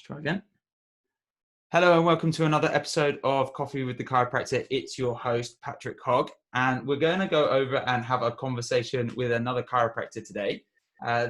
Try again. Hello and welcome to another episode of Coffee with the Chiropractor. It's your host, Patrick Hogg, and we're going to go over and have a conversation with another chiropractor today.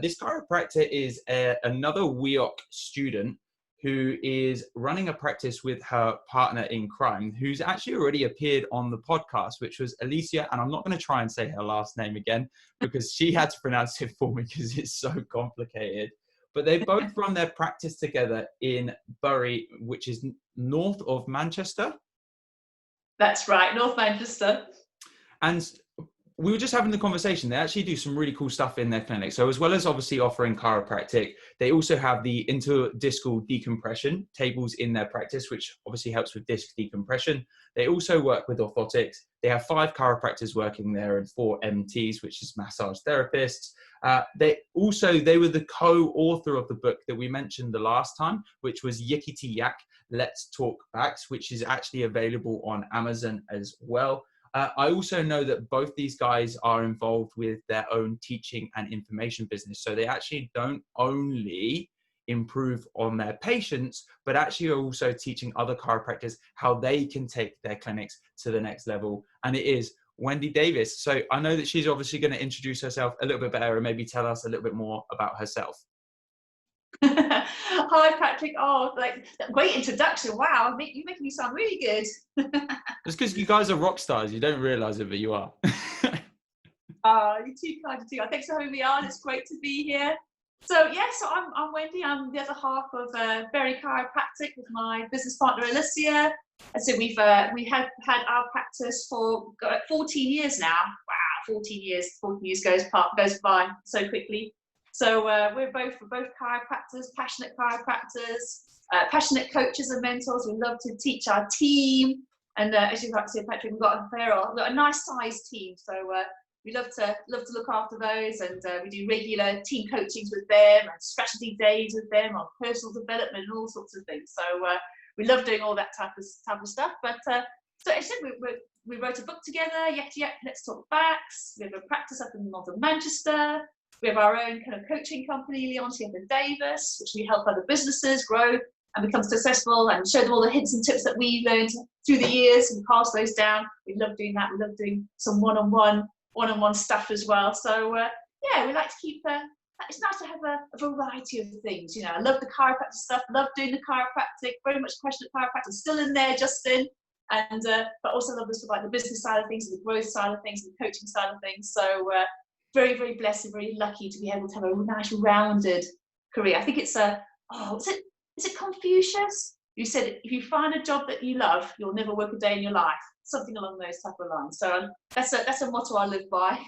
This chiropractor is another WEOC student who is running a practice with her partner in crime, who's actually already appeared on the podcast, which was Alicia, and I'm not going to try and say her last name again because she had to pronounce it for me because it's so complicated. But they both run their practice together in Bury, which is north of Manchester. That's right, North Manchester. And we were just having the conversation. They actually do some really cool stuff in their clinic. So as well as obviously offering chiropractic, they also have the interdiscal decompression tables in their practice, which obviously helps with disc decompression. They also work with orthotics. They have 5 chiropractors working there and 4 MTs, which is massage therapists. They were the co-author of the book that we mentioned the last time, which was Yickety Yak, Let's Talk Backs, which is actually available on Amazon as well. I also know that both these guys are involved with their own teaching and information business. So they actually don't only improve on their patients, but actually are also teaching other chiropractors how they can take their clinics to the next level. And it is Wendy Davis. So I know that she's obviously going to introduce herself a little bit better and maybe tell us a little bit more about herself. Hi, Patrick. Oh, great introduction. Wow, you're making me sound really good. It's because you guys are rock stars. You don't realize it, but you are. You're too kind to do. Thanks for having me on. It's great to be here. So I'm Wendy. I'm the other half of Bury Chiropractic with my business partner Alicia. And so we have had our practice for 14 years now. Wow, 14 years. 14 years goes by so quickly. So we're both chiropractors, passionate coaches and mentors. We love to teach our team. And as you like to say, Patrick, we've got a nice sized team. So we love to look after those, and we do regular team coachings with them and strategy days with them on personal development and all sorts of things. So we love doing all that type of stuff. But so as I said, we wrote a book together, Let's Talk Backs. We have a practice up in north of Manchester. We have our own kind of coaching company, Wendy Davis, which we help other businesses grow and become successful and show them all the hints and tips that we learned through the years and pass those down. We love doing that. We love doing some one-on-one stuff as well. So we like to keep it's nice to have a variety of things. You know, I love the chiropractic stuff, love doing the chiropractic, very much passionate chiropractic, still in there, Justin. And but also love this like the business side of things, and the growth side of things, and the coaching side of things. So very, very blessed and very lucky to be able to have a nice rounded career. I think it's is it Confucius? You said if you find a job that you love, you'll never work a day in your life. Something along those type of lines. So that's a motto I live by.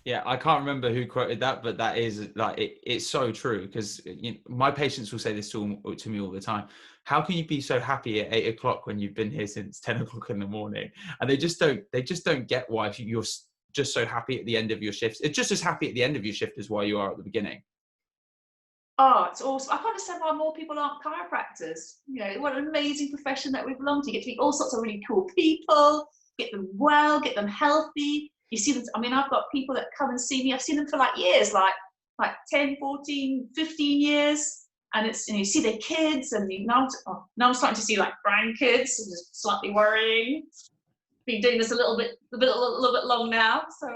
Yeah, I can't remember who quoted that, but that is like it's so true, because my patients will say this to me all the time. How can you be so happy at 8 o'clock when you've been here since 10 o'clock in the morning? And they just don't get why you're just so happy at the end of your shifts. It's just as happy at the end of your shift as why you are at the beginning. Oh, it's awesome. I can't understand why more people aren't chiropractors. You know, what an amazing profession that we belong to. You get to meet all sorts of really cool people, get them well, get them healthy. You see them, I mean, I've got people that come and see me. I've seen them for years, like 10, 14, 15 years. And you see their kids, and now I'm starting to see grandkids, and just slightly worrying. Been doing this a little bit long now, so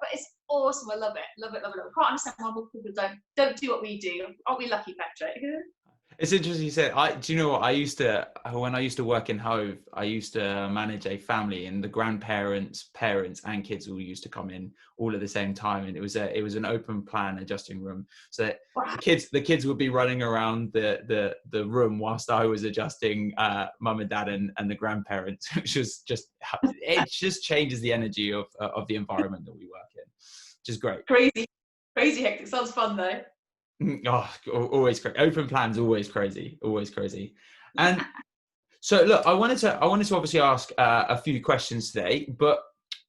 but it's awesome. I love it. I can't understand why more people don't do what we do. Aren't we lucky, Patrick? It's interesting you said. Do you know what? When I used to work in Hove, I used to manage a family, and the grandparents, parents, and kids all used to come in all at the same time, and it was an open plan adjusting room. So wow. the kids would be running around the room whilst I was adjusting mum and dad and the grandparents, which was it just changes the energy of the environment that we work in, which is great. Crazy hectic. Sounds fun though. Oh, always crazy. Open plans, always crazy. And so look, I wanted to obviously ask a few questions today, but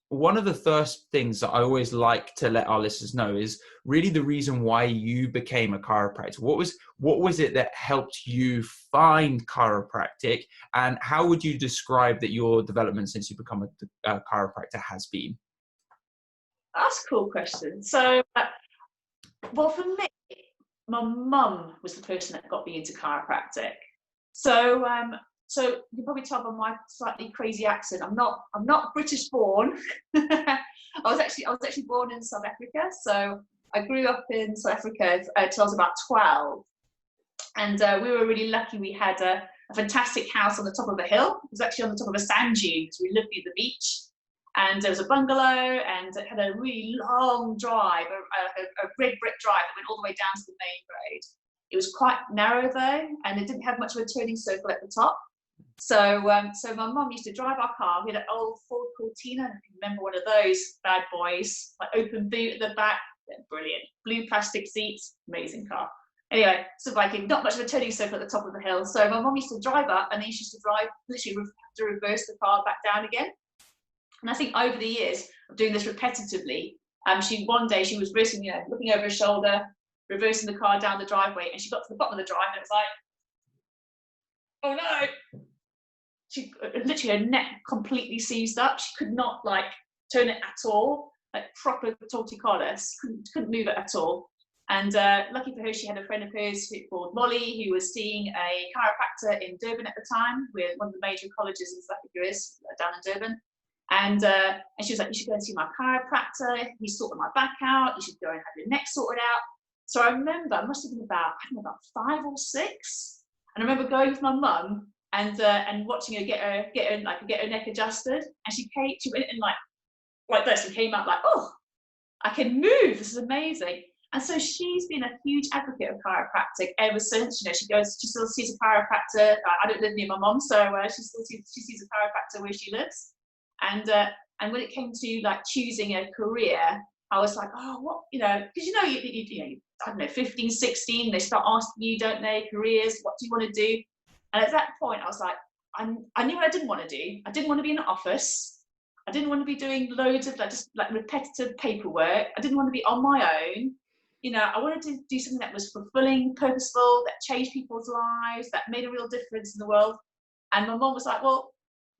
one of the first things that I always like to let our listeners know is really the reason why you became a chiropractor. What was it that helped you find chiropractic, and how would you describe that your development since you become a chiropractor has been? That's a cool question. So, well, for me, my mum was the person that got me into chiropractic. So you can probably tell by my slightly crazy accent, I'm not British born. I was actually born in South Africa. So I grew up in South Africa until I was about 12. And we were really lucky. We had a fantastic house on the top of a hill. It was actually on the top of a sand dune because we lived near the beach. And there was a bungalow, and it had a really long drive, a red brick drive that went all the way down to the main road. It was quite narrow though, and it didn't have much of a turning circle at the top. So so my mum used to drive our car. We had an old Ford Cortina, I remember one of those bad boys, like open boot at the back. Brilliant. Blue plastic seats, amazing car. Anyway, so like not much of a turning circle at the top of the hill. So my mum used to drive up, and then she used to drive, literally have to reverse the car back down again. And I think over the years of doing this repetitively, one day she was racing, looking over her shoulder, reversing the car down the driveway, and she got to the bottom of the drive, and it was like, oh no! She literally, her neck completely seized up. She could not turn it at all, like proper torticollis. Couldn't move it at all. And lucky for her, she had a friend of hers called Molly, who was seeing a chiropractor in Durban at the time, where one of the major colleges in South Africa is down in Durban. And she was like, you should go and see my chiropractor. He's sorting my back out. You should go and have your neck sorted out. So I remember, I must have been about 5 or 6. And I remember going with my mum and watching her get her neck adjusted. And she went in like this and came out like, oh, I can move. This is amazing. And so she's been a huge advocate of chiropractic ever since. She still sees a chiropractor. I don't live near my mum, so she sees a chiropractor where she lives. And when it came to choosing a career, I was like, oh, what, because you I don't know, 15, 16, they start asking you, don't they, careers, what do you want to do? And at that point, I was like, I knew what I didn't want to do. I didn't want to be in an office. I didn't want to be doing loads of repetitive paperwork. I didn't want to be on my own. I wanted to do something that was fulfilling, purposeful, that changed people's lives, that made a real difference in the world. And my mom was like, well,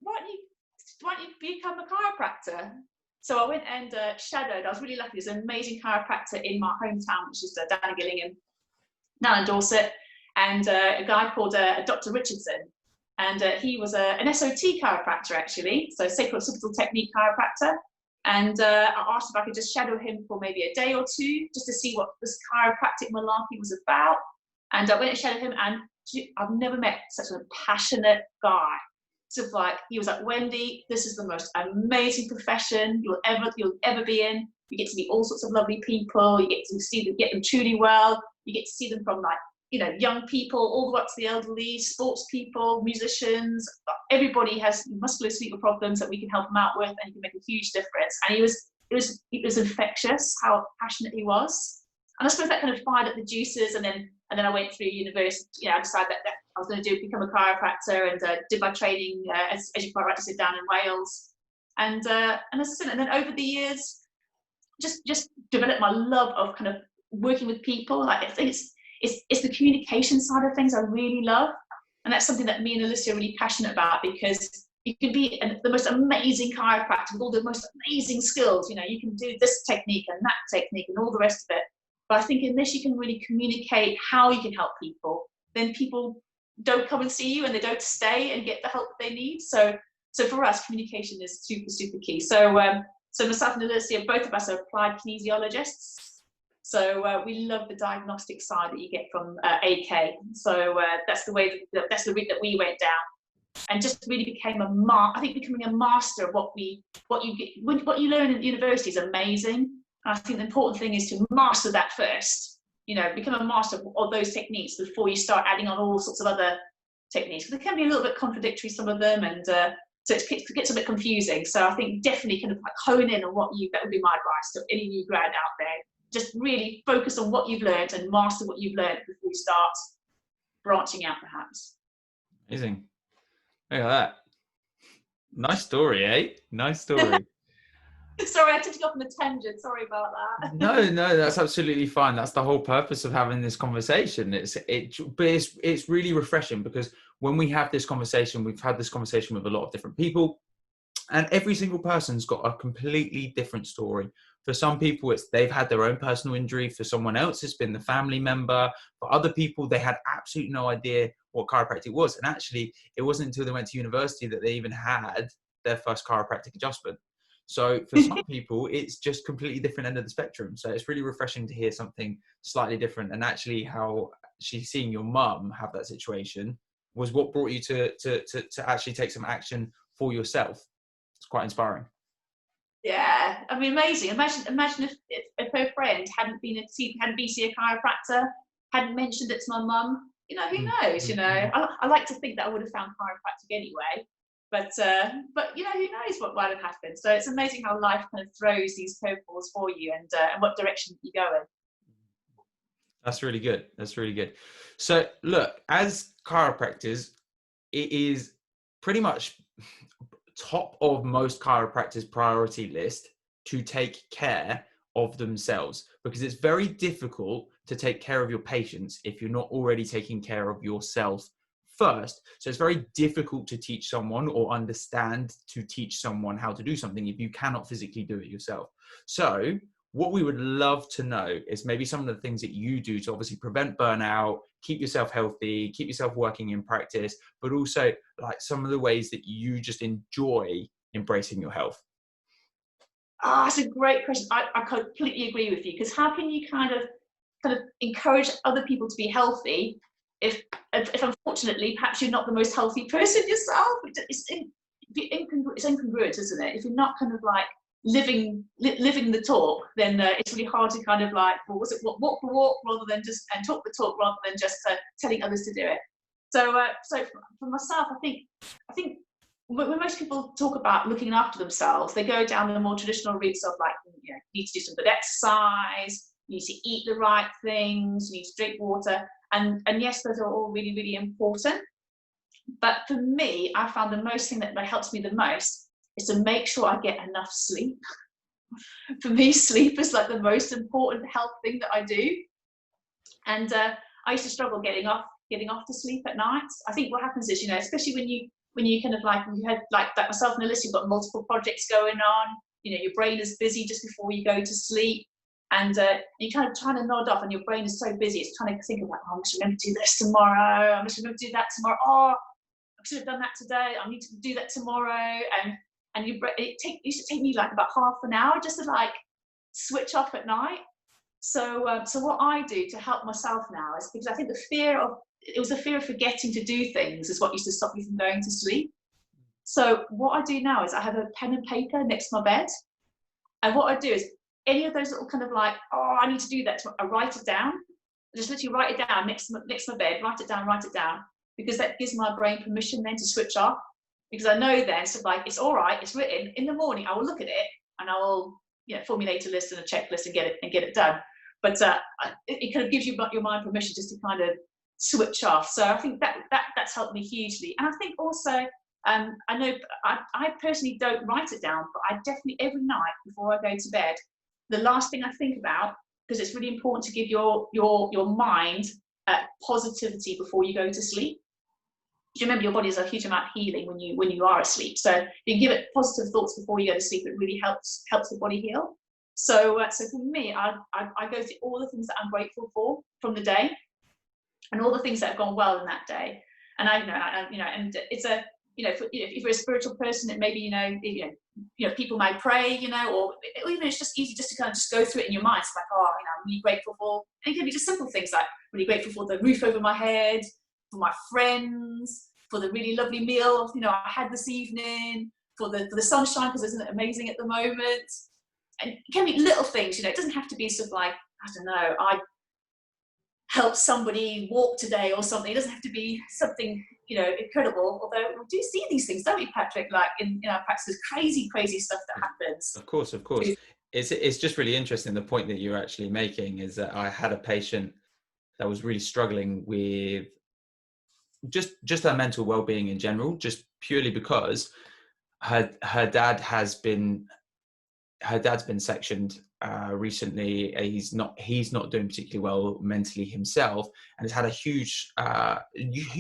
why don't you become a chiropractor? So I went and shadowed. I was really lucky. There's an amazing chiropractor in my hometown, which is down in Gillingham, down in Dorset, and a guy called Dr. Richardson. And he was an SOT chiropractor, actually, so sacral-occipital technique chiropractor. And I asked if I could just shadow him for maybe a day or two, just to see what this chiropractic malarkey was about. And I went and shadowed him, and I've never met such a passionate guy. So he was like, Wendy, this is the most amazing profession you'll ever be in. You get to meet all sorts of lovely people. You get to get them truly well. You get to see them from young people all the way up to the elderly, sports people, musicians. Everybody has musculoskeletal problems that we can help them out with, and you can make a huge difference. And it was infectious how passionate he was. And I suppose that kind of fired up the juices. And then I went through university. I decided that I was going to become a chiropractor, and did my training as you quite rightly said, down in Wales. And as I said, and then over the years, just developed my love of kind of working with people. I think it's the communication side of things I really love, and that's something that me and Alicia are really passionate about, because you can be the most amazing chiropractor with all the most amazing skills. You can do this technique and that technique and all the rest of it. But I think unless you can really communicate how you can help people, then people don't come and see you, and they don't stay and get the help that they need. So for us, communication is super, super key. So myself and Alicia, both of us are applied kinesiologists. So we love the diagnostic side that you get from AK. So that's the route that we went down, and just really became becoming a master of what you learn in university is amazing. And I think the important thing is to master that first. Become a master of those techniques before you start adding on all sorts of other techniques. They can be a little bit contradictory, some of them, and so it gets a bit confusing. So I think definitely kind of hone in on that would be my advice to any new grad out there. Just really focus on what you've learned and master what you've learned before you start branching out, perhaps. Amazing. Look at that. Nice story, eh? Nice story. Sorry, I took you off on a tangent. Sorry about that. No, that's absolutely fine. That's the whole purpose of having this conversation. It's really refreshing, because when we have this conversation, we've had this conversation with a lot of different people, and every single person's got a completely different story For some people, it's they've had their own personal injury. For someone else, it's been the family member. For other people, they had absolutely no idea what chiropractic was. And actually, it wasn't until they went to university that they even had their first chiropractic adjustment. So for some people, it's just completely different end of the spectrum. So it's really refreshing to hear something slightly different. And actually how she's seeing your mum have that situation was what brought you to actually take some action for yourself. It's quite inspiring. Yeah, I mean, amazing. Imagine if her friend hadn't been see a chiropractor, hadn't mentioned it to my mum. You know, who knows? You know, I like to think that I would have found chiropractic anyway, but you know, who knows what might have happened. So it's amazing how life kind of throws these curveballs for you, and what direction you go in. That's really good. That's really good. So look, as chiropractors, it is pretty much top of most chiropractors' priority list to take care of themselves, because it's very difficult to take care of your patients if you're not already taking care of yourself first. So it's very difficult to teach someone or understand to teach someone how to do something if you cannot physically do it yourself. So what we would love to know is maybe some of the things that you do to obviously prevent burnout, keep yourself healthy, keep yourself working in practice, but also like some of the ways that you just enjoy embracing your health. That's a great question. I completely agree with you, because how can you kind of encourage other people to be healthy if unfortunately perhaps you're not the most healthy person yourself? It's incongruent, isn't it? If you're not kind of like living the talk, then it's really hard to kind of like, well, walk the walk rather than just, and talk the talk rather than just telling others to do it. So for myself, I think when most people talk about looking after themselves, they go down the more traditional routes of like, you know, you need to do some good exercise, you need to eat the right things, you need to drink water, and yes, those are all really, really important. But for me, I found the most thing that helps me the most is to make sure I get enough sleep. For me, sleep is like the most important health thing that I do. And I used to struggle getting off to sleep at night. I think what happens is, you know, especially when you kind of like, you had like myself and Alyssa, you've got multiple projects going on, you know, your brain is busy just before you go to sleep, and you're kind of trying to nod off and your brain is so busy, it's trying to think about, oh, I must remember to do this tomorrow, I must remember to do that tomorrow, oh, I should have done that today, I need to do that tomorrow, and it used to take me like about half an hour just to like switch off at night. So what I do to help myself now is, because I think the fear of forgetting to do things is what used to stop me from going to sleep. So what I do now is I have a pen and paper next to my bed, and what I do is any of those little kind of like, oh, I need to do that, I write it down. I just literally write it down next to my bed, write it down, because that gives my brain permission then to switch off. Because I know then, so like, it's all right, it's written. In the morning, I will look at it and I will, you know, formulate a list and a checklist and get it done. But it kind of gives your mind permission just to kind of switch off. So I think that's helped me hugely. And I think also, I know I personally don't write it down, but I definitely every night before I go to bed, the last thing I think about, because it's really important to give your mind positivity before you go to sleep. You remember your body has a huge amount of healing when you are asleep. So if you give it positive thoughts before you go to sleep, it really helps the body heal. So for me, I go through all the things that I'm grateful for from the day, and all the things that have gone well in that day. And and it's a, you know, if you're a spiritual person, it maybe, you know, people may pray, you know, or even it's just easy just to kind of just go through it in your mind. It's like, oh, you know, I'm really grateful for, and it can be just simple things like really grateful for the roof over my head, for my friends, for the really lovely meal, you know, I had this evening, for the sunshine, because isn't it amazing at the moment? And it can be little things, you know, it doesn't have to be sort of like, I don't know, I helped somebody walk today or something. It doesn't have to be something, you know, incredible, although we do see these things, don't we, Patrick? Like in our practice, crazy stuff that happens. Of course. It's just really interesting. The point that you're actually making is that I had a patient that was really struggling with just her mental well-being in general, just purely because her dad's been sectioned recently. He's not doing particularly well mentally himself, and has had a huge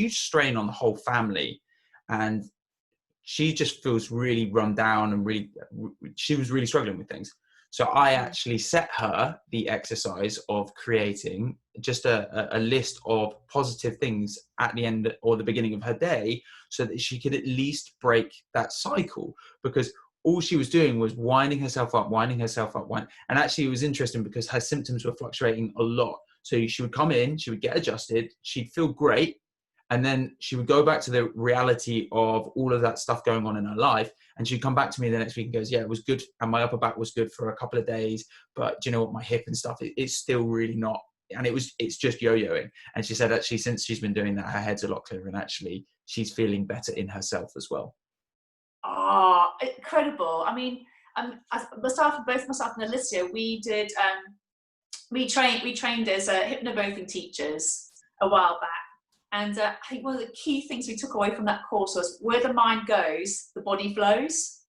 strain on the whole family, and she just feels really run down, and she was really struggling with things. So I actually set her the exercise of creating just a list of positive things at the end or the beginning of her day, so that she could at least break that cycle, because all she was doing was winding herself up. And actually it was interesting because her symptoms were fluctuating a lot. So she would come in, she would get adjusted, she'd feel great. And then she would go back to the reality of all of that stuff going on in her life. And she'd come back to me the next week and goes, yeah, it was good. And my upper back was good for a couple of days. But do you know what? My hip and stuff, it's still really not. And it's just yo-yoing. And she said, actually, since she's been doing that, her head's a lot clearer. And actually, she's feeling better in herself as well. Oh, incredible. I mean, myself and Alicia, we trained as hypnobirthing teachers a while back. And I think one of the key things we took away from that course was, where the mind goes, the body flows.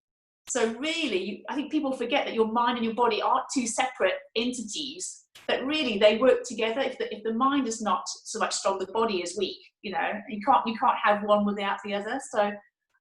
So really, I think people forget that your mind and your body aren't two separate entities, that really they work together. If the mind is not so much strong, the body is weak. You can't have one without the other. So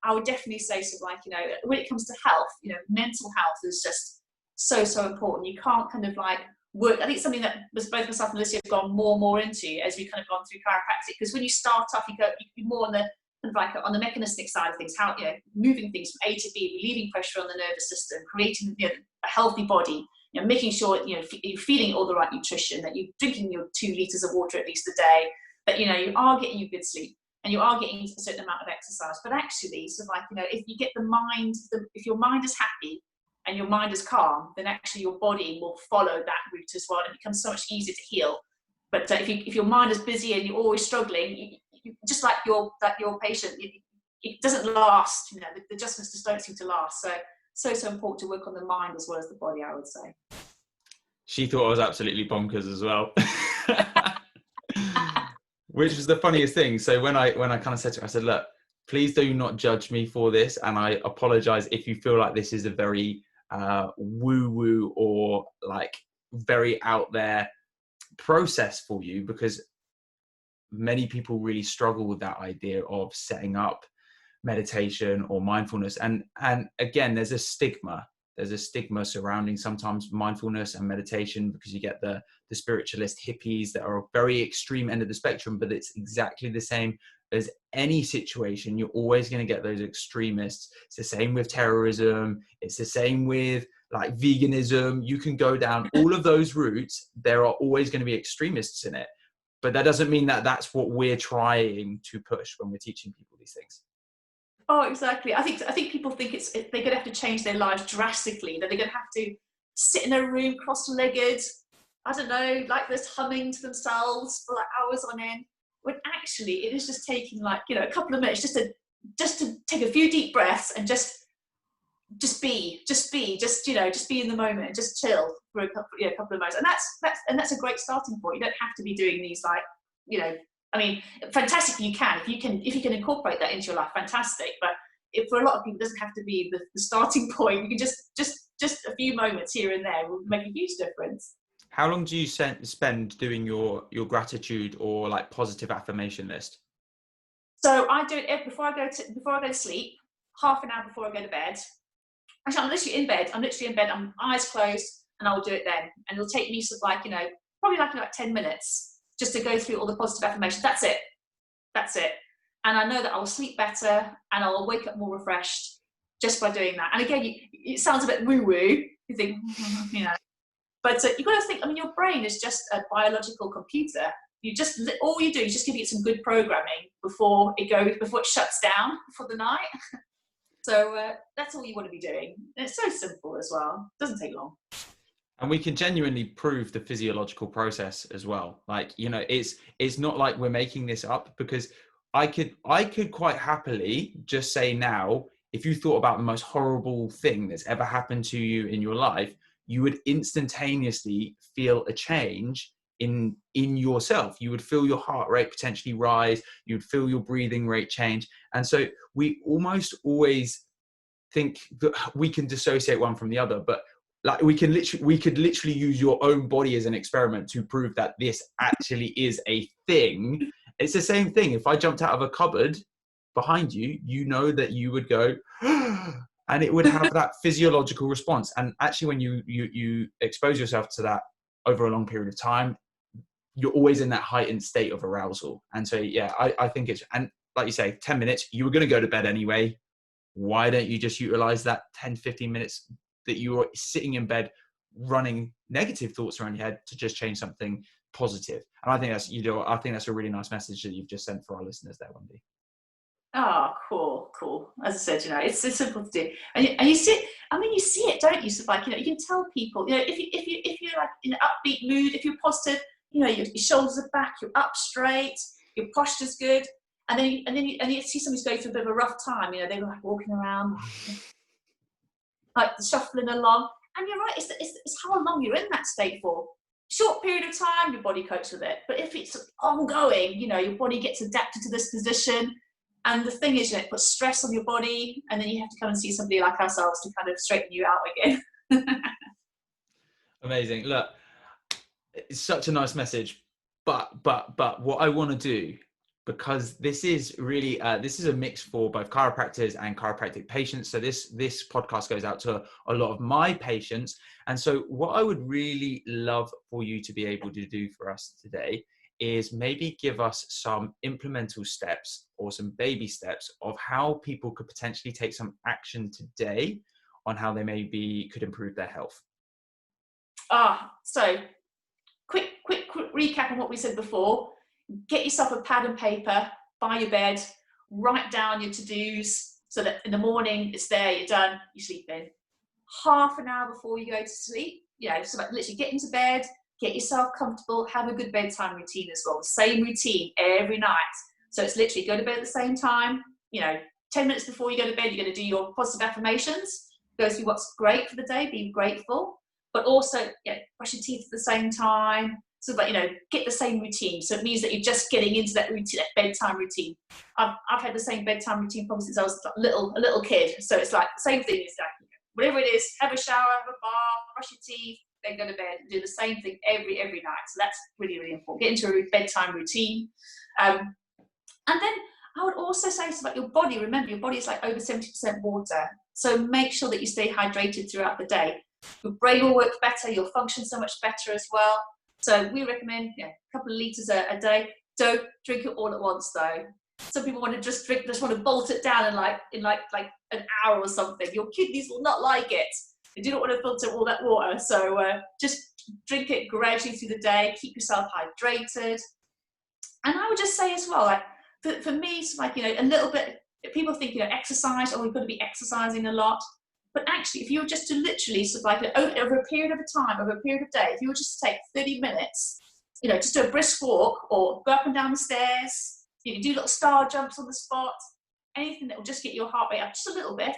I would definitely say, sort of like, when it comes to health, mental health is just so important. You can't kind of like work. I think it's something that both myself and Alicia have gone more and more into as we've kind of gone through chiropractic, because when you start off, you can be more on the kind of like on the mechanistic side of things, how moving things from A to B, relieving pressure on the nervous system, creating a healthy body, making sure you're feeding all the right nutrition, that you're drinking your 2 liters of water at least a day, that you are getting your good sleep, and you are getting a certain amount of exercise. But actually, sort of like, if you get if your mind is happy and your mind is calm, then actually your body will follow that route as well, and it becomes so much easier to heal. But if your mind is busy and you're always struggling, just like your patient, it doesn't last. The adjustments just don't seem to last. So important to work on the mind as well as the body, I would say. She thought I was absolutely bonkers as well. Which was the funniest thing. So when I kind of said to her, I said, look, please do not judge me for this. And I apologize if you feel like this is a very woo-woo or like very out there process for you, because many people really struggle with that idea of setting up meditation or mindfulness. And again, there's a stigma surrounding sometimes mindfulness and meditation, because you get the spiritualist hippies that are a very extreme end of the spectrum. But it's exactly the same as any situation. You're always going to get those extremists. It's the same with terrorism. It's the same with like veganism. You can go down all of those routes. There are always going to be extremists in it. But that doesn't mean that that's what we're trying to push when we're teaching people these things. Oh, exactly. I think people think they're going to have to change their lives drastically, that they're going to have to sit in a room cross-legged, I don't know, like this, humming to themselves for like hours on end. When actually it is just taking like, a couple of minutes just to take a few deep breaths and just be in the moment and just chill for a couple of moments. And that's a great starting point. You don't have to be doing these like, I mean, fantastic if you can incorporate that into your life, fantastic. But for a lot of people, it doesn't have to be the starting point. You can just a few moments here and there will make a huge difference. How long do you spend doing your gratitude or like positive affirmation list? So I do it before I go to sleep, half an hour before I go to bed. Actually, I'm literally in bed. I'm eyes closed, and I'll do it then. And it'll take me sort of like, probably like 10 minutes just to go through all the positive affirmations. That's it. And I know that I'll sleep better and I'll wake up more refreshed just by doing that. And again, it sounds a bit woo-woo. You think, but you've got to think, your brain is just a biological computer. All you do is just give it some good programming before it shuts down for the night. So that's all you want to be doing. And it's so simple as well. It doesn't take long. And we can genuinely prove the physiological process as well. Like, it's not like we're making this up, because I could quite happily just say now, if you thought about the most horrible thing that's ever happened to you in your life, you would instantaneously feel a change in yourself. You would feel your heart rate potentially rise. You'd feel your breathing rate change. And so we almost always think that we can dissociate one from the other, but like we could literally use your own body as an experiment to prove that this actually is a thing. It's the same thing. If I jumped out of a cupboard behind you, you know that you would go, and it would have that physiological response. And actually, when you expose yourself to that over a long period of time, you're always in that heightened state of arousal. And so, yeah, I think it's, and like you say, 10 minutes, you were going to go to bed anyway. Why don't you just utilize that 10, 15 minutes that you are sitting in bed running negative thoughts around your head to just change something positive? And I think that's, I think that's a really nice message that you've just sent for our listeners there, Wendy. Oh, cool. As I said, it's so simple to do, and you see it. I mean, you see it, don't you? So like, you can tell people, if you're like in an upbeat mood, if you're positive, your shoulders are back, you're up straight, your posture's good, and then you see somebody's going through a bit of a rough time. They're like walking around, like shuffling along, and you're right. It's how long you're in that state for. Short period of time, your body copes with it, but if it's ongoing, your body gets adapted to this position. And the thing is, it puts stress on your body, and then you have to come and see somebody like ourselves to kind of straighten you out again. Amazing. Look, it's such a nice message, but what I want to do, because this is really, this is a mix for both chiropractors and chiropractic patients. So this podcast goes out to a lot of my patients. And so what I would really love for you to be able to do for us today is maybe give us some implementable steps or some baby steps of how people could potentially take some action today on how they maybe could improve their health. So quick recap on what we said before. Get yourself a pad and paper by your bed, write down your to-dos so that in the morning it's there, you're done, you sleep in. Half an hour before you go to sleep, so like literally get into bed, get yourself comfortable, have a good bedtime routine as well. The same routine every night. So it's literally go to bed at the same time. 10 minutes before you go to bed, you're going to do your positive affirmations, go through what's great for the day, be grateful, but also brush your teeth at the same time. So that, get the same routine. So it means that you're just getting into that routine, that bedtime routine. I've had the same bedtime routine probably since I was a little kid. So it's like the same thing. It's like, whatever it is, have a shower, have a bath, brush your teeth, then go to bed and do the same thing every night. So that's really, really important. Get into a bedtime routine. And then I would also say about your body. Remember, your body is like over 70% water. So make sure that you stay hydrated throughout the day. Your brain will work better. You'll function so much better as well. So we recommend a couple of litres a day. Don't drink it all at once though. Some people want to just want to bolt it down in like an hour or something. Your kidneys will not like it. They do not want to filter all that water. So just drink it gradually through the day. Keep yourself hydrated. And I would just say as well, like for me, it's like, a little bit, people think, exercise, we've got to be exercising a lot. But actually, if you were just to literally over a period of time, over a period of day, if you were just to take 30 minutes, just do a brisk walk or go up and down the stairs, you can do little star jumps on the spot, anything that will just get your heart rate up just a little bit,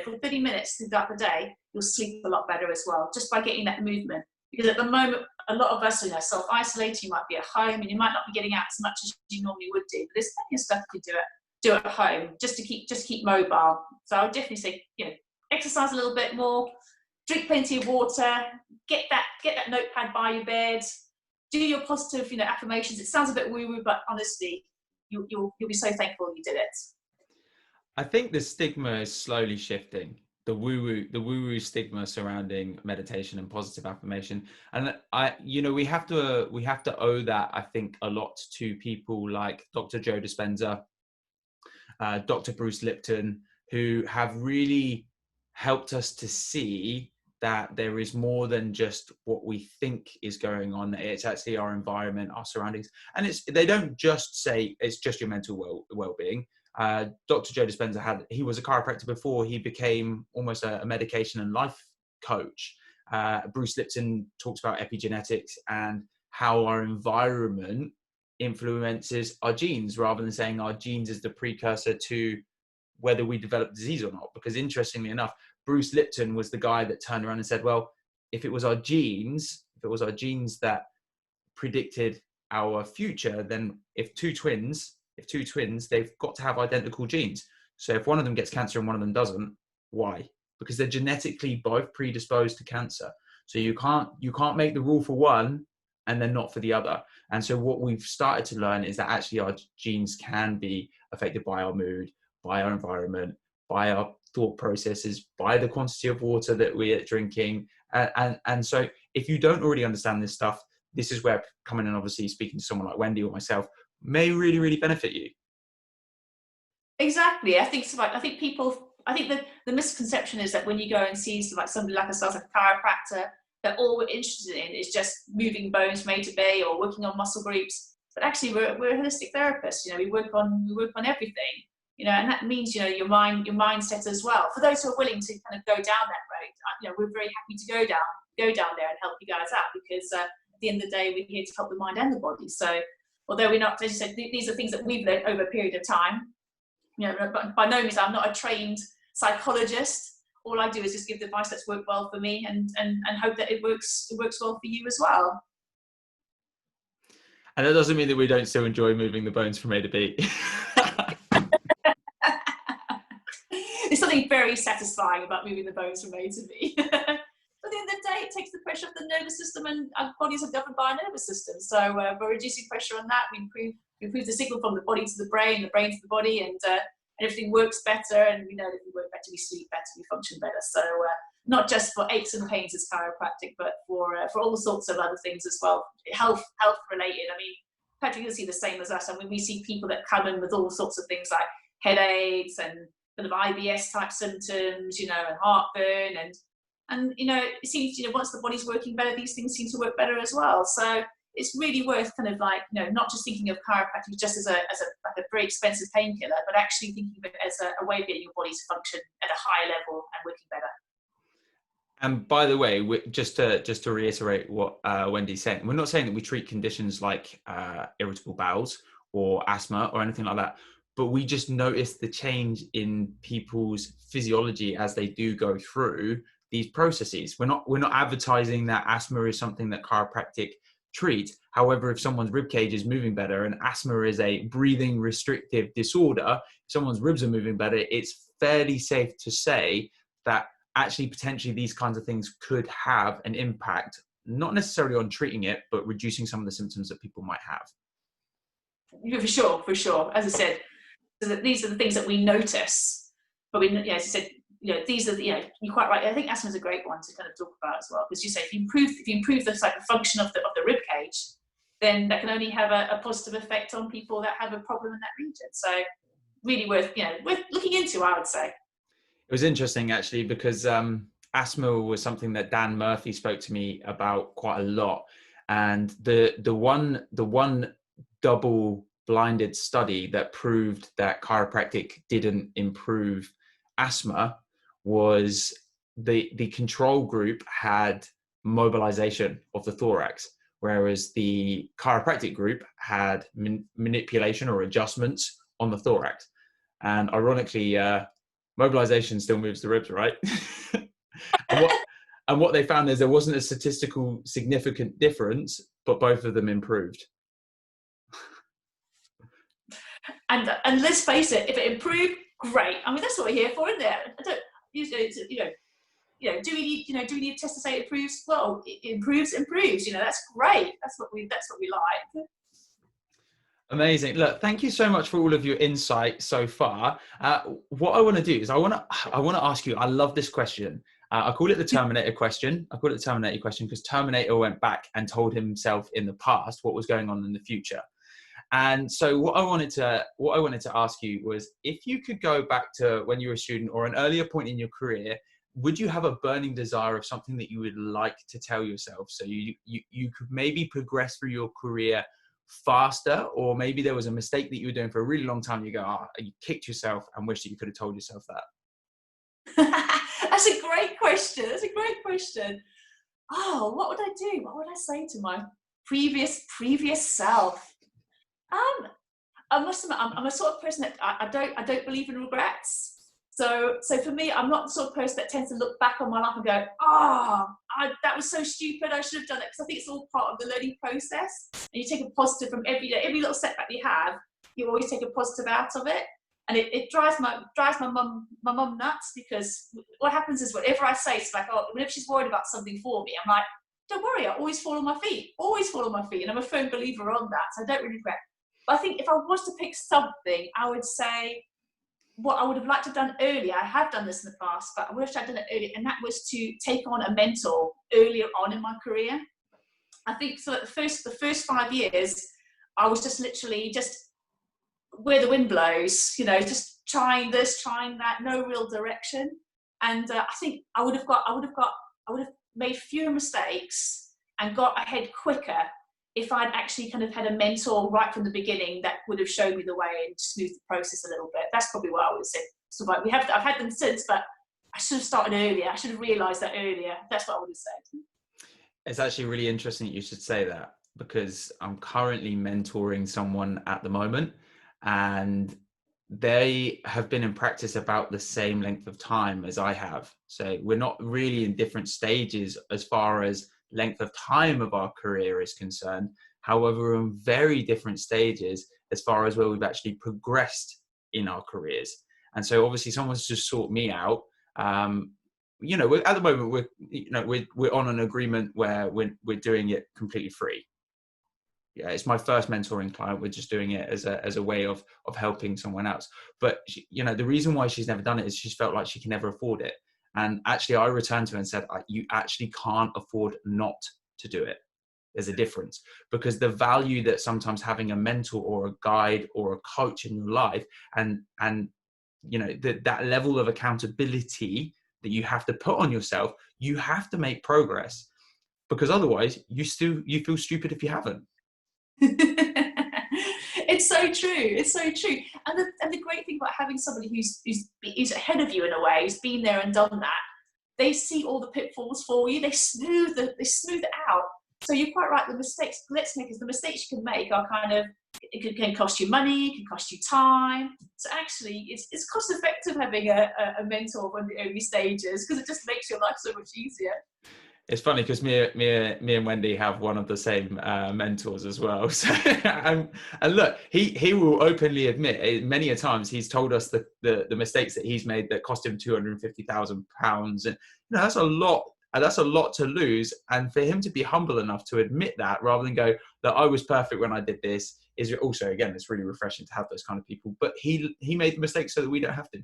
for 30 minutes throughout the day, you'll sleep a lot better as well, just by getting that movement. Because at the moment, a lot of us are self-isolated, you might be at home and you might not be getting out as much as you normally would do. But there's plenty of stuff you can do at home just to keep mobile. So I would definitely say, exercise a little bit more, drink plenty of water, get that notepad by your bed, do your positive, affirmations. It sounds a bit woo-woo, but honestly, you'll be so thankful you did it. I think the stigma is slowly shifting. The woo-woo stigma surrounding meditation and positive affirmation, and we have to owe that, I think, a lot to people like Dr. Joe Dispenza, Dr. Bruce Lipton, who have really helped us to see that there is more than just what we think is going on. It's actually our environment, our surroundings, and they don't just say it's just your mental well-being. Dr. Joe Dispenza he was a chiropractor before he became almost a medication and life coach. Bruce Lipton talks about epigenetics and how our environment influences our genes, rather than saying our genes is the precursor to whether we develop disease or not. Because interestingly enough, Bruce Lipton was the guy that turned around and said, well, if it was our genes that predicted our future, then if two twins, they've got to have identical genes. So if one of them gets cancer and one of them doesn't, why? Because they're genetically both predisposed to cancer. So you can't make the rule for one and then not for the other. And so what we've started to learn is that actually our genes can be affected by our mood, by our environment, by our thought processes, by the quantity of water that we're drinking. And so if you don't already understand this stuff, this is where coming and obviously speaking to someone like Wendy or myself may really, really benefit you. Exactly. I think the misconception is that when you go and see somebody like ourselves, like a chiropractor, that all we're interested in is just moving bones from A to B or working on muscle groups. But actually, we're holistic therapists. You know, we work on everything. You know, and that means, you know, your mindset as well. For those who are willing to kind of go down that road, you know, we're very happy to go down there and help you guys out, because at the end of the day, we're here to help the mind and the body. So although we're not, as you said, these are things that we've learned over a period of time. You know, but by no means I'm not a trained psychologist. All I do is just give the advice that's worked well for me, and hope that it works well for you as well. And that doesn't mean that we don't still enjoy moving the bones from A to B. There's something very satisfying about moving the bones from A to B. At the end of the day, it takes the pressure off the nervous system, and our bodies are governed by our nervous system. So by reducing pressure on that, we improve the signal from the body to the brain to the body, and everything works better. And we know that we work better, we sleep better, we function better. So not just for aches and pains as chiropractic, but for all sorts of other things as well, health related. I mean, Patrick, you'll see the same as us. I mean, we see people that come in with all sorts of things like headaches and kind of IBS type symptoms, you know, and heartburn, and you know, it seems, you know, once the body's working better, these things seem to work better as well. So it's really worth kind of like, you know, not just thinking of chiropractic just as a very expensive painkiller, but actually thinking of it as a way of getting your body to function at a higher level and working better. And by the way, just to reiterate what Wendy's saying, we're not saying that we treat conditions like irritable bowels or asthma or anything like that, but we just notice the change in people's physiology as they do go through these processes. We're not advertising that asthma is something that chiropractic treats. However, if someone's rib cage is moving better, and asthma is a breathing restrictive disorder, if someone's ribs are moving better, it's fairly safe to say that actually potentially these kinds of things could have an impact, not necessarily on treating it, but reducing some of the symptoms that people might have. Yeah, for sure. As I said, so that these are the things that we notice, but we, as I said, you know, these are the, you know, you're quite right. I think asthma is a great one to kind of talk about as well, because you say if you improve the function of the rib cage, then that can only have a positive effect on people that have a problem in that region. So really worth looking into, I would say. It was interesting actually, because asthma was something that Dan Murphy spoke to me about quite a lot, and the one double-blinded study that proved that chiropractic didn't improve asthma was the control group had mobilization of the thorax, whereas the chiropractic group had manipulation or adjustments on the thorax. And ironically, mobilization still moves the ribs, right? and what they found is there wasn't a statistical significant difference, but both of them improved. And let's face it, if it improved, great. I mean, that's what we're here for, isn't it? Do we need a test to say it improves? Well, it improves. You know, that's great. That's what we like. Amazing. Look, thank you so much for all of your insight so far. What I want to do is I want to ask you, I love this question. I call it the Terminator question. I call it the Terminator question because Terminator went back and told himself in the past what was going on in the future. And so what I wanted to ask you was, if you could go back to when you were a student or an earlier point in your career, would you have a burning desire of something that you would like to tell yourself? So you could maybe progress through your career faster, or maybe there was a mistake that you were doing for a really long time. You go, you kicked yourself and wish that you could have told yourself that. That's a great question. Oh, what would I do? What would I say to my previous self? I must admit, I'm a sort of person that I don't believe in regrets. So for me, I'm not the sort of person that tends to look back on my life and go, that was so stupid, I should have done it. Because I think it's all part of the learning process. And you take a positive from every little setback you have, you always take a positive out of it. And it drives my mum nuts, because what happens is whatever I say, it's like, whenever she's worried about something for me, I'm like, don't worry, I always fall on my feet. And I'm a firm believer on that. So I don't really regret. But I think if I was to pick something, I would say, what I would have liked to have done earlier, I have done this in the past, but I wish I'd done it earlier, and that was to take on a mentor earlier on in my career. I think so. The first 5 years, I was just literally just where the wind blows, you know, just trying this, trying that, no real direction. And I think I would have made fewer mistakes and got ahead quicker if I'd actually kind of had a mentor right from the beginning that would have shown me the way and smoothed the process a little bit. That's probably what I would say. So like I've had them since, but I should have started earlier. I should have realised that earlier. That's what I would have said. It's actually really interesting that you should say that, because I'm currently mentoring someone at the moment, and they have been in practice about the same length of time as I have. So we're not really in different stages as far as length of time of our career is concerned. However, we're in very different stages as far as where we've actually progressed in our careers. And so obviously someone's just sought me out. You know, at the moment we're on an agreement where we're doing it completely free. Yeah, it's my first mentoring client. We're just doing it as a way of helping someone else. But you know, the reason why she's never done it is she's felt like she can never afford it. And actually, I returned to her and said, you actually can't afford not to do it. There's a difference, because the value that sometimes having a mentor or a guide or a coach in your life, and you know, that level of accountability that you have to put on yourself, you have to make progress, because otherwise you feel stupid if you haven't. It's so true. It's so true. And the great thing about having somebody who's ahead of you in a way, who's been there and done that, they see all the pitfalls for you. They smooth it out. So you're quite right. The mistakes you can make are kind of, it can cost you money, it can cost you time. So actually, it's cost effective having a mentor in the early stages, because it just makes your life so much easier. It's funny because me and Wendy have one of the same mentors as well. So, and look, he will openly admit many a times he's told us the mistakes that he's made that cost him £250,000, and you know, that's a lot. That's a lot to lose. And for him to be humble enough to admit that, rather than go that I was perfect when I did this, is also, again, it's really refreshing to have those kind of people. But he made the mistakes so that we don't have to.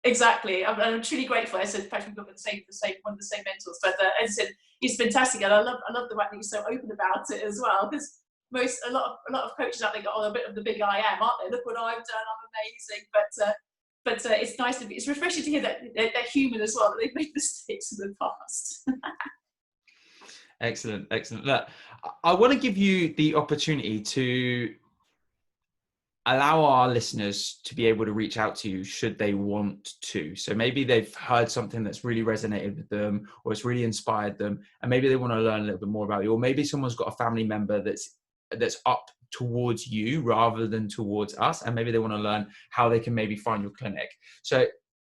Exactly. I'm truly grateful. I said, Patrick, we've got one of the same mentors, but as I said, he's fantastic, and I love the fact that he's so open about it as well. Because a lot of coaches out there got a bit of the big I am, aren't they? Look what I've done, I'm amazing. But it's nice it's refreshing to hear that they're human as well, that they've made mistakes in the past. Excellent. Look, I want to give you the opportunity to allow our listeners to be able to reach out to you should they want to. So maybe they've heard something that's really resonated with them, or it's really inspired them, and maybe they want to learn a little bit more about you, or maybe someone's got a family member that's up towards you rather than towards us, and maybe they want to learn how they can maybe find your clinic. So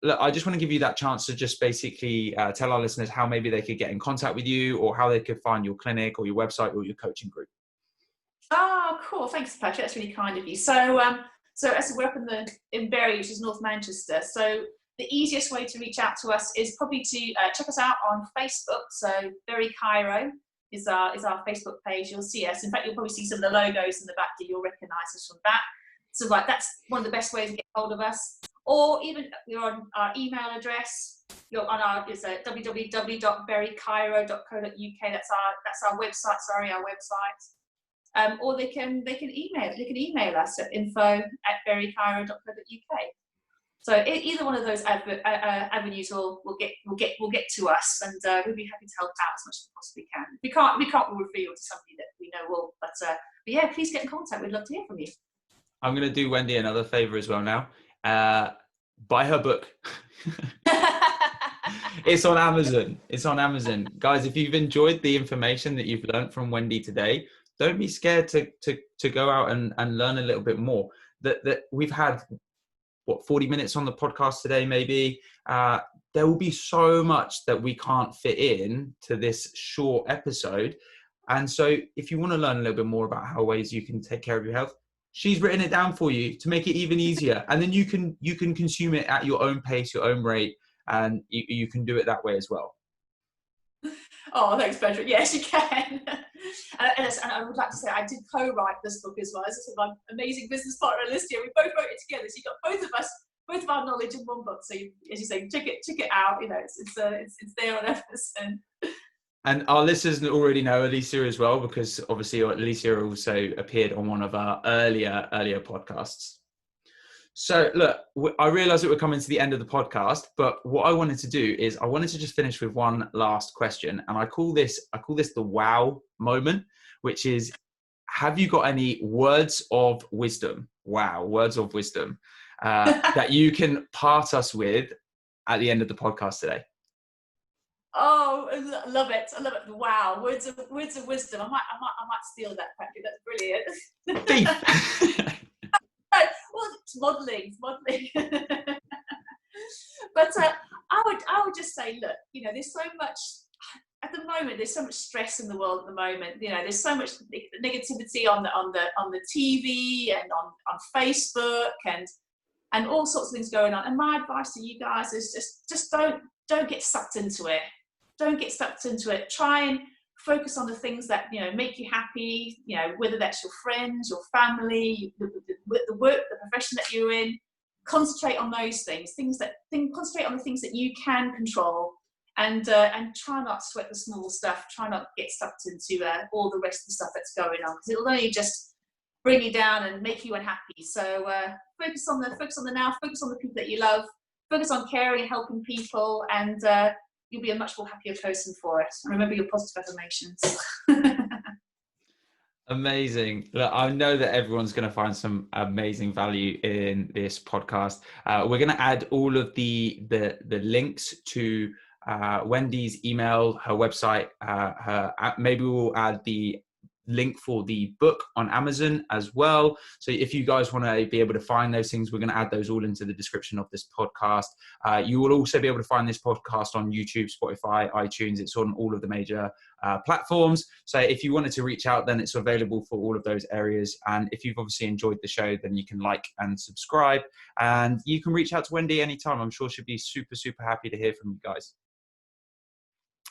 look, I just want to give you that chance to just basically tell our listeners how maybe they could get in contact with you, or how they could find your clinic or your website or your coaching group. Oh, cool. Thanks, Patrick. That's really kind of you. So as we're up in Bury, which is North Manchester. So the easiest way to reach out to us is probably to check us out on Facebook. So Bury Chiro is our Facebook page. You'll see us. In fact, you'll probably see some of the logos in the back that you'll recognise us from that. So that's one of the best ways to get hold of us. Or even you're on our email address. You're on it's www.burychiro.co.uk. That's our website. Sorry, our website. Or they can email us at info@burychiro.co.uk. So either one of those avenues will get to us, and we'll be happy to help out as much as we possibly can. We can't reveal to somebody that we know will, but yeah, please get in contact. We'd love to hear from you. I'm going to do Wendy another favor as well now. Buy her book. It's on Amazon. Guys, if you've enjoyed the information that you've learned from Wendy today, don't be scared to go out and learn a little bit more. That we've had 40 minutes on the podcast today, maybe. There will be so much that we can't fit in to this short episode. And so if you want to learn a little bit more about how ways you can take care of your health, she's written it down for you to make it even easier. And then you can consume it at your own pace, your own rate, and you can do it that way as well. Oh, thanks, Patrick. Yes, you can. And I would like to say I did co-write this book as well. As I said, my amazing business partner, Alicia, we both wrote it together. So you got both of us knowledge in one book. So, as you say, check it out. You know, it's there on Everson. And our listeners already know Alicia as well, because obviously Alicia also appeared on one of our earlier podcasts. So look, I realise that we're coming to the end of the podcast, but what I wanted to do is I wanted to just finish with one last question, and I call this the wow moment, which is, have you got any words of wisdom? Wow, words of wisdom that you can part us with at the end of the podcast today. Oh, I love it! I love it! Wow, words of wisdom. I might steal that, Patrick. That's brilliant. Thief. Well, it's modelling. But I would just say, look, you know, there's so much at the moment. There's so much stress in the world at the moment. You know, there's so much negativity on the TV and on Facebook and all sorts of things going on. And my advice to you guys is just don't get sucked into it. Don't get sucked into it. Try and focus on the things that, you know, make you happy, you know, whether that's your friends, your family, the work, the profession that you're in. Concentrate on those things. Concentrate on the things that you can control, and try not to sweat the small stuff. Try not to get sucked into all the rest of the stuff that's going on, because it'll only just bring you down and make you unhappy. So focus on the now. Focus on the people that you love. Focus on caring and helping people, and you'll be a much more happier person for it. And remember your positive affirmations. Amazing. Look, I know that everyone's going to find some amazing value in this podcast. We're going to add all of the links to Wendy's email, her website, maybe we'll add the link for the book on Amazon as well. So if you guys want to be able to find those things, we're going to add those all into the description of this podcast. You will also be able to find this podcast on YouTube, Spotify, iTunes. It's on all of the major platforms. So if you wanted to reach out, then it's available for all of those areas. And if you've obviously enjoyed the show, then you can like and subscribe, and you can reach out to Wendy anytime. I'm sure she'd be super, super happy to hear from you guys.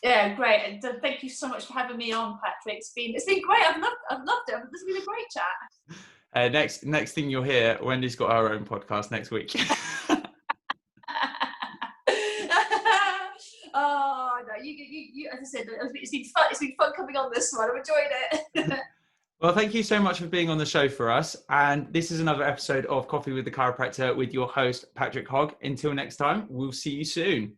Yeah, great. And thank you so much for having me on, Patrick. It's been great. I've loved it. This has been a great chat. Next thing you'll hear, Wendy's got her own podcast next week. Oh no, you as I said, it's been fun. It's been fun coming on this one. I've enjoyed it. Well, thank you so much for being on the show for us. And this is another episode of Coffee with the Chiropractor with your host, Patrick Hogg. Until next time, we'll see you soon.